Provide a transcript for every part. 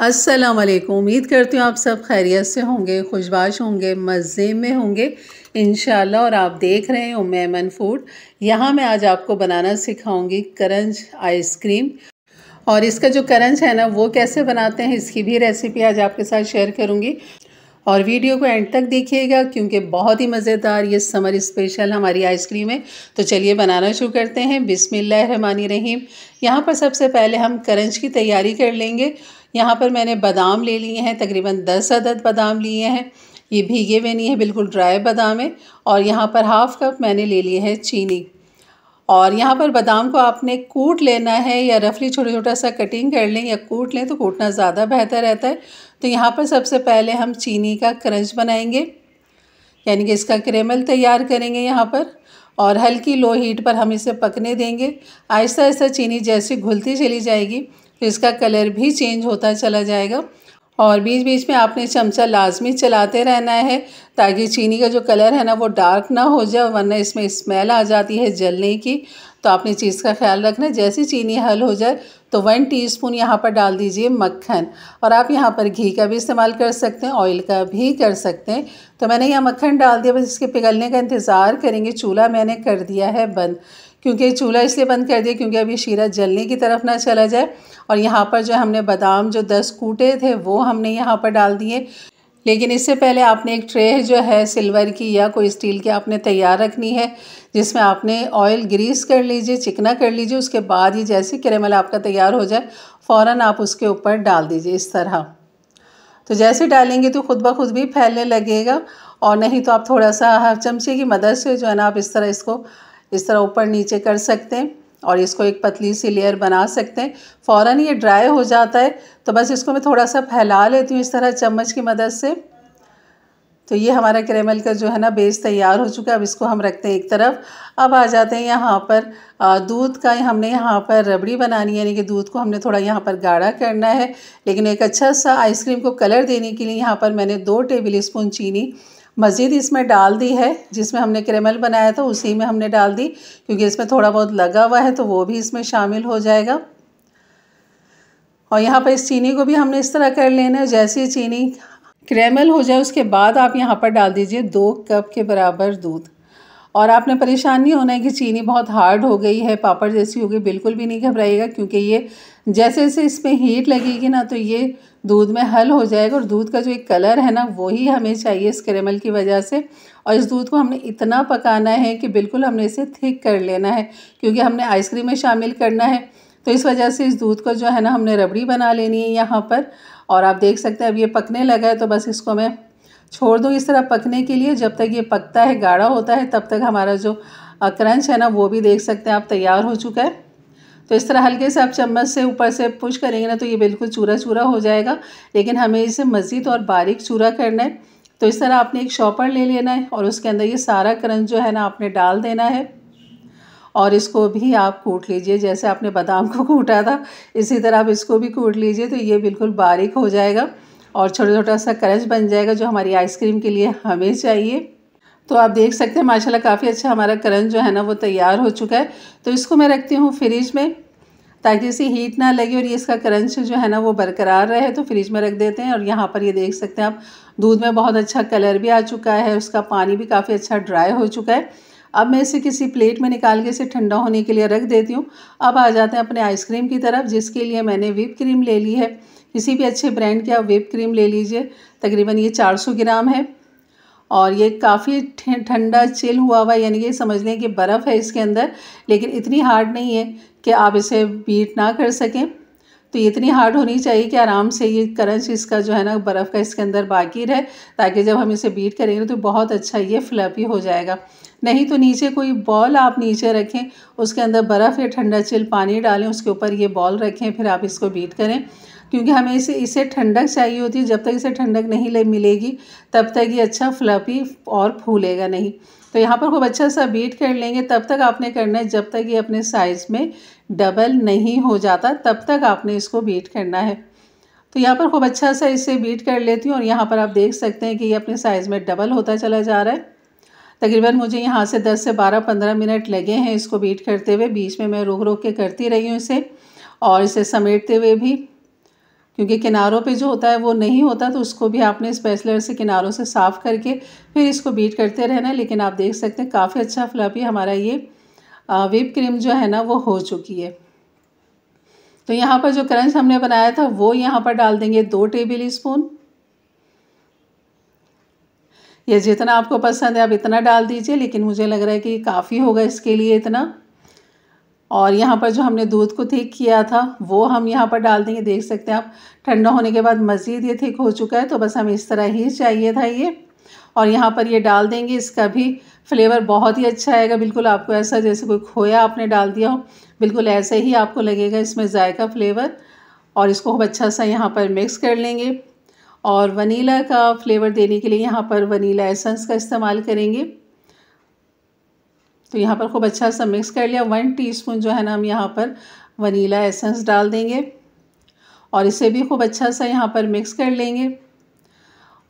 अस्सलाम वालेकुम। उम्मीद करती हूँ आप सब खैरियत से होंगे, खुशबाश होंगे, मज़े में होंगे इंशाल्लाह। और आप देख रहे हैं उम्मे ऐमन फूड। यहाँ मैं आज आपको बनाना सिखाऊंगी करंज आइसक्रीम। और इसका जो करंज है ना वो कैसे बनाते हैं इसकी भी रेसिपी आज आपके साथ शेयर करूँगी। और वीडियो को एंड तक देखिएगा क्योंकि बहुत ही मज़ेदार ये समर स्पेशल हमारी आइसक्रीम है। तो चलिए बनाना शुरू करते हैं। बिस्मिल्लाहिर्रहमानिर्रहीम। यहाँ पर सबसे पहले हम करंज की तैयारी कर लेंगे। यहाँ पर मैंने बादाम ले लिए हैं, तकरीबन 10 अदद बादाम लिए हैं। ये भीगे हुए नहीं है, बिल्कुल ड्राई बादाम है। और यहाँ पर हाफ़ कप मैंने ले लिए है चीनी। और यहाँ पर बादाम को आपने कूट लेना है या रफली छोटा छोटा सा कटिंग कर लें या कूट लें तो कूटना ज़्यादा बेहतर रहता है। तो यहाँ पर सबसे पहले हम चीनी का क्रंच बनाएंगे, यानी कि इसका कैरेमल तैयार करेंगे यहाँ पर। और हल्की लो हीट पर हम इसे पकने देंगे। आहिस्ता आहिस्ता चीनी जैसे घुलती चली जाएगी तो इसका कलर भी चेंज होता चला जाएगा। और बीच बीच में आपने चमचा लाजमी चलाते रहना है ताकि चीनी का जो कलर है ना वो डार्क ना हो जाए, वरना इसमें स्मेल आ जाती है जलने की। तो आपने चीज़ का ख्याल रखना। जैसी चीनी हल हो जाए तो 1 टीस्पून यहाँ पर डाल दीजिए मक्खन। और आप यहाँ पर घी का भी इस्तेमाल कर सकते हैं, ऑयल का भी कर सकते हैं। तो मैंने यहाँ मक्खन डाल दिया, बस इसके पिघलने का इंतज़ार करेंगे। चूल्हा मैंने कर दिया है बंद, क्योंकि चूल्हा इसलिए बंद कर दिया क्योंकि अभी शीरा जलने की तरफ ना चला जाए। और यहाँ पर जो हमने बादाम जो 10 कूटे थे वो हमने यहाँ पर डाल दिए। लेकिन इससे पहले आपने एक ट्रे जो है सिल्वर की या कोई स्टील की आपने तैयार रखनी है, जिसमें आपने ऑयल ग्रीस कर लीजिए, चिकना कर लीजिए। उसके बाद ये जैसे कैरेमल आपका तैयार हो जाए फ़ौरन आप उसके ऊपर डाल दीजिए इस तरह। तो जैसे डालेंगे तो खुद ब खुद भी फैलने लगेगा। और नहीं तो आप थोड़ा सा चमचे की मदद से जो है ना आप इस तरह ऊपर नीचे कर सकते हैं और इसको एक पतली सी लेयर बना सकते हैं। फ़ौरन ये ड्राई हो जाता है तो बस इसको मैं थोड़ा सा फैला लेती हूँ इस तरह चम्मच की मदद से। तो ये हमारा कैरेमल का जो है ना बेस तैयार हो चुका है। अब इसको हम रखते हैं एक तरफ। अब आ जाते हैं यहाँ पर दूध का। हमने यहाँ पर रबड़ी बनानी है, यानी कि दूध को हमने थोड़ा यहाँ पर गाढ़ा करना है। लेकिन एक अच्छा सा आइसक्रीम को कलर देने के लिए यहाँ पर मैंने 2 टेबल स्पून चीनी मज़ीद इसमें डाल दी है। जिसमें हमने कैरेमल बनाया था उसी में हमने डाल दी, क्योंकि इसमें थोड़ा बहुत लगा हुआ है तो वो भी इसमें शामिल हो जाएगा। और यहाँ पर इस चीनी को भी हमने इस तरह कर लेना है। जैसे चीनी कैरेमल हो जाए उसके बाद आप यहाँ पर डाल दीजिए 2 कप के बराबर दूध। और आपने परेशान नहीं होना है कि चीनी बहुत हार्ड हो गई है, पापड़ जैसी हो गई, बिल्कुल भी नहीं घबराइएगा, क्योंकि ये जैसे जैसे इसमें हीट लगेगी ना तो ये दूध में हल हो जाएगा। और दूध का जो एक कलर है ना वही हमें चाहिए इस कैरेमल की वजह से। और इस दूध को हमने इतना पकाना है कि बिल्कुल हमने इसे थिक कर लेना है, क्योंकि हमने आइसक्रीम में शामिल करना है। तो इस वजह से इस दूध को जो है ना हमने रबड़ी बना लेनी है यहाँ पर। और आप देख सकते हैं अब ये पकने लगा है, तो बस इसको मैं छोड़ दूँ इस तरह पकने के लिए। जब तक ये पकता है, गाढ़ा होता है, तब तक हमारा जो क्रंच है ना वो भी देख सकते हैं आप तैयार हो चुका है। तो इस तरह हल्के से आप चम्मच से ऊपर से पुश करेंगे ना तो ये बिल्कुल चूरा चूरा हो जाएगा। लेकिन हमें इसे मज़ीद और बारीक चूरा करना है। तो इस तरह आपने एक शॉपर ले लेना है और उसके अंदर ये सारा क्रंच जो है ना आपने डाल देना है। और इसको भी आप कूट लीजिए, जैसे आपने बादाम को कूटा था इसी तरह आप इसको भी कूट लीजिए। तो ये बिल्कुल बारीक हो जाएगा और छोटा छोटा सा क्रंच बन जाएगा जो हमारी आइसक्रीम के लिए हमें चाहिए। तो आप देख सकते हैं माशाल्लाह काफ़ी अच्छा हमारा क्रंच जो है ना वो तैयार हो चुका है। तो इसको मैं रखती हूँ फ्रिज में ताकि इसे हीट ना लगे और ये इसका क्रंच जो है ना वो बरकरार रहे। तो फ्रिज में रख देते हैं। और यहाँ पर ये देख सकते हैं आप दूध में बहुत अच्छा कलर भी आ चुका है, उसका पानी भी काफ़ी अच्छा ड्राई हो चुका है। अब मैं इसे किसी प्लेट में निकाल के इसे ठंडा होने के लिए रख देती हूँ। अब आ जाते हैं अपने आइसक्रीम की तरफ, जिसके लिए मैंने व्हिप क्रीम ले ली है। किसी भी अच्छे ब्रांड की आप व्हिप क्रीम ले लीजिए। तकरीबन ये 400 ग्राम है और ये काफ़ी ठंडा चिल हुआ हुआ, यानी कि समझ लें कि बर्फ़ है इसके अंदर, लेकिन इतनी हार्ड नहीं है कि आप इसे बीट ना कर सकें। तो ये इतनी हार्ड होनी चाहिए कि आराम से ये क्रंच इसका जो है ना बर्फ़ का इसके अंदर बाकी रहे, ताकि जब हम इसे बीट करेंगे तो बहुत अच्छा ये फ्लफी हो जाएगा। नहीं तो नीचे कोई बॉल आप नीचे रखें, उसके अंदर बर्फ़ या ठंडा चिल पानी डालें, उसके ऊपर ये बॉल रखें, फिर आप इसको बीट करें, क्योंकि हमें इसे ठंडक चाहिए होती है। जब तक इसे ठंडक नहीं मिलेगी तब तक ये अच्छा फ्लफी और फूलेगा नहीं। तो यहाँ पर खूब अच्छा सा बीट कर लेंगे। तब तक आपने करना है जब तक ये अपने साइज़ में डबल नहीं हो जाता, तब तक आपने इसको बीट करना है। तो यहाँ पर खूब अच्छा सा इसे बीट कर लेती हूँ और यहाँ पर आप देख सकते हैं कि ये अपने साइज़ में डबल होता चला जा रहा है। तकरीबन मुझे यहाँ से 10 से 12-15 मिनट लगे हैं इसको बीट करते हुए। बीच में मैं रोक रोक के करती रही हूँ इसे, और इसे समेटते हुए भी। क्योंकि किनारों पे जो होता है वो नहीं होता, तो उसको भी आपने स्पैचुलर से किनारों से साफ़ करके फिर इसको बीट करते रहना है। लेकिन आप देख सकते हैं काफ़ी अच्छा फ्लफी हमारा ये व्हिप क्रीम जो है ना वो हो चुकी है। तो यहाँ पर जो क्रंच हमने बनाया था वो यहाँ पर डाल देंगे 2 टेबल स्पून। ये जितना आपको पसंद है आप इतना डाल दीजिए, लेकिन मुझे लग रहा है कि काफ़ी होगा इसके लिए इतना। और यहाँ पर जो हमने दूध को थिक किया था वो हम यहाँ पर डाल देंगे। देख सकते हैं आप ठंडा होने के बाद मज़ीद ये थिक हो चुका है, तो बस हमें इस तरह ही चाहिए था ये। और यहाँ पर ये डाल देंगे, इसका भी फ्लेवर बहुत ही अच्छा आएगा। बिल्कुल आपको ऐसा जैसे कोई खोया आपने डाल दिया हो, बिल्कुल ऐसे ही आपको लगेगा इसमें जायका फ्लेवर। और इसको खूब अच्छा सा यहाँ पर मिक्स कर लेंगे। और वनीला का फ्लेवर देने के लिए यहाँ पर वनीला एसेंस का इस्तेमाल करेंगे। तो यहाँ पर खूब अच्छा सा मिक्स कर लिया। 1 टीस्पून जो है ना हम यहाँ पर वनीला एसेंस डाल देंगे और इसे भी खूब अच्छा सा यहाँ पर मिक्स कर लेंगे।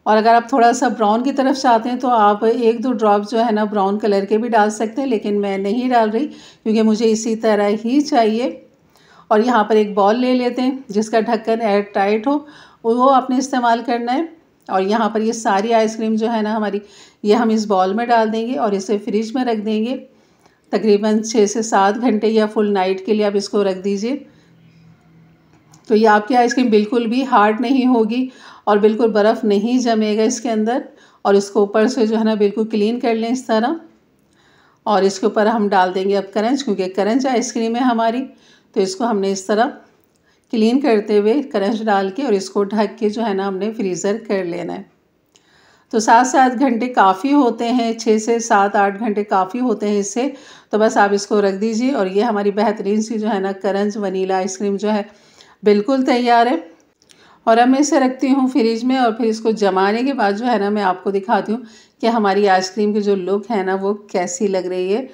और अगर आप थोड़ा सा ब्राउन की तरफ चाहते हैं तो आप 1-2 ड्रॉप जो है ना ब्राउन कलर के भी डाल सकते हैं, लेकिन मैं नहीं डाल रही क्योंकि मुझे इसी तरह ही चाहिए। और यहाँ पर एक बॉल ले लेते हैं जिसका ढक्कन एयर टाइट हो, वो आपने इस्तेमाल करना है। और यहाँ पर ये सारी आइसक्रीम जो है ना हमारी, ये हम इस बॉल में डाल देंगे और इसे फ्रिज में रख देंगे तकरीबन 6 से 7 घंटे या फुल नाइट के लिए आप इसको रख दीजिए। तो ये आपकी आइसक्रीम बिल्कुल भी हार्ड नहीं होगी और बिल्कुल बर्फ़ नहीं जमेगा इसके अंदर। और इसको ऊपर से जो है ना बिल्कुल क्लीन कर लें इस तरह। और इसके ऊपर हम डाल देंगे अब क्रंच, क्योंकि क्रंच आइसक्रीम है हमारी, तो इसको हमने इस तरह क्लीन करते हुए क्रंच डाल के और इसको ढक के जो है ना हमने फ्रीज़र कर लेना है। तो 7 से 8 घंटे काफ़ी होते हैं, 6 से 7-8 घंटे काफ़ी होते हैं इससे। तो बस आप इसको रख दीजिए और ये हमारी बेहतरीन सी जो है ना क्रंच वनीला आइसक्रीम जो है बिल्कुल तैयार है। और अब मैं इसे रखती हूँ फ्रिज में और फिर इसको जमाने के बाद जो है ना मैं आपको दिखाती हूँ कि हमारी आइसक्रीम की जो लुक है ना वो कैसी लग रही है।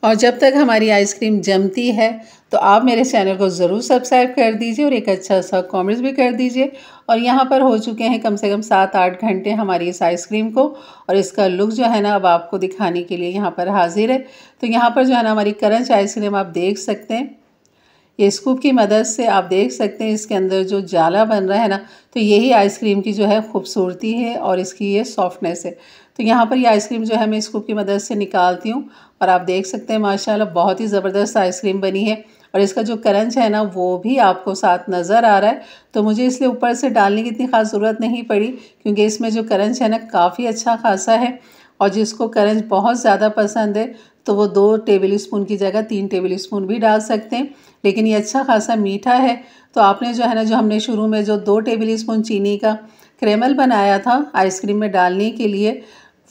और जब तक हमारी आइसक्रीम जमती है तो आप मेरे चैनल को ज़रूर सब्सक्राइब कर दीजिए और एक अच्छा सा कमेंट्स भी कर दीजिए। और यहाँ पर हो चुके हैं कम से कम 7-8 घंटे हमारी इस आइसक्रीम को, और इसका लुक जो है ना अब आपको दिखाने के लिए यहाँ पर हाजिर है। तो यहाँ पर जो है ना हमारी क्रंच आइसक्रीम आप देख सकते हैं, ये स्कूप की मदद से आप देख सकते हैं इसके अंदर जो जाला बन रहा है ना, तो यही आइसक्रीम की जो है खूबसूरती है और इसकी ये सॉफ्टनेस है। तो यहाँ पर ये आइसक्रीम जो है मैं स्कूप की मदद से निकालती हूँ और आप देख सकते हैं माशाल्लाह बहुत ही ज़बरदस्त आइसक्रीम बनी है। और इसका जो क्रंच है ना वो भी आपको साथ नज़र आ रहा है, तो मुझे इसलिए ऊपर से डालने की इतनी ख़ास ज़रूरत नहीं पड़ी, क्योंकि इसमें जो क्रंच है ना काफ़ी अच्छा खासा है। और जिसको क्रंच बहुत ज़्यादा पसंद है तो वो 2 टेबल स्पून की जगह 3 टेबल स्पून भी डाल सकते हैं। लेकिन ये अच्छा खासा मीठा है, तो आपने जो है ना जो हमने शुरू में जो 2 टेबल स्पून चीनी का कैरेमल बनाया था आइसक्रीम में डालने के लिए,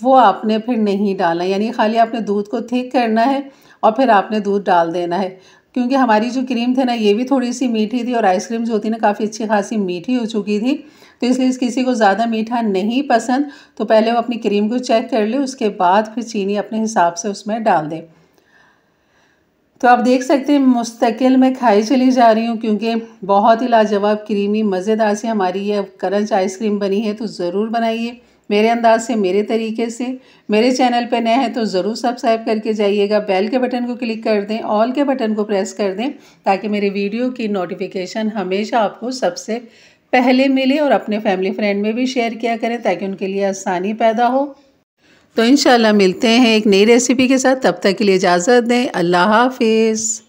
वो आपने फिर नहीं डालना, यानी खाली आपने दूध को थिक करना है और फिर आपने दूध डाल देना है। क्योंकि हमारी जो क्रीम थी ना ये भी थोड़ी सी मीठी थी और आइसक्रीम जो होती ना काफ़ी अच्छी खासी मीठी हो चुकी थी, तो इसलिए किसी को ज़्यादा मीठा नहीं पसंद तो पहले वो अपनी क्रीम को चेक कर ले, उसके बाद फिर चीनी अपने हिसाब से उसमें डाल दें। तो आप देख सकते हैं मुस्तकिल मैं खाई चली जा रही हूँ, क्योंकि बहुत ही लाजवाब क्रीमी मज़ेदार सी हमारी ये क्रंच आइसक्रीम बनी है। तो ज़रूर बनाइए मेरे अंदाज से, मेरे तरीके से। मेरे चैनल पे नए हैं तो ज़रूर सब्सक्राइब करके जाइएगा, बेल के बटन को क्लिक कर दें, ऑल के बटन को प्रेस कर दें, ताकि मेरे वीडियो की नोटिफिकेशन हमेशा आपको सबसे पहले मिले। और अपने फैमिली फ्रेंड में भी शेयर किया करें ताकि उनके लिए आसानी पैदा हो। तो इंशाल्लाह मिलते हैं एक नई रेसिपी के साथ, तब तक के लिए इजाज़त दें। अल्लाह हाफिज़।